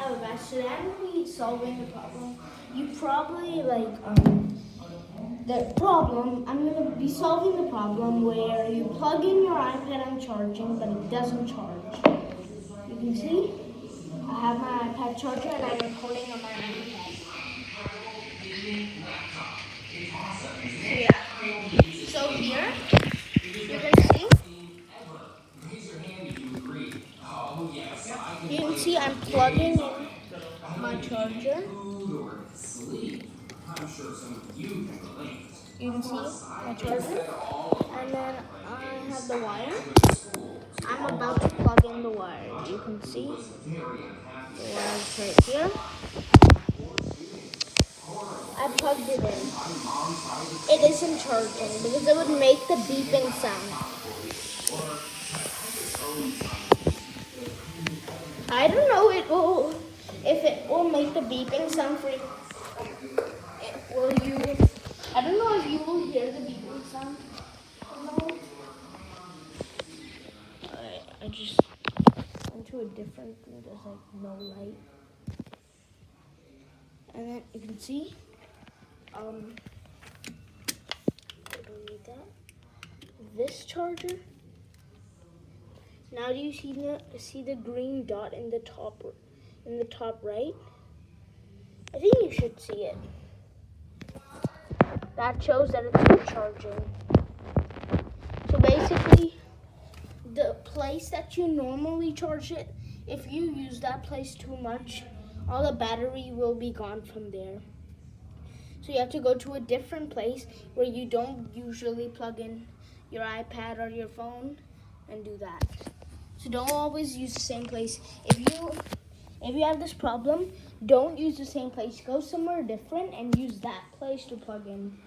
Hello guys, today I'm going to be solving the problem. You probably I'm going to be solving the problem where you plug in your iPad on charging, but it doesn't charge. You can see, I have my iPad charger and I'm recording on my iPad. So here, you can see I'm plugging in my charger. You can see my charger, and then I have the wire. I'm about to plug in the wire. You can see the wire is right here. I plugged it in. It isn't charging because it would make the beeping sound. I don't know if it will make the beeping sound for you. I don't know if you will hear the beeping sound. No. I just went to a different room. There's like no light. And then you can see, I don't need that. This charger. Now do you see the green dot in the top right? I think you should see it. That shows that it's not charging. So basically, the place that you normally charge it, if you use that place too much, all the battery will be gone from there. So you have to go to a different place where you don't usually plug in your iPad or your phone and do that. So don't always use the same place. If you have this problem, don't use the same place. Go somewhere different and use that place to plug in.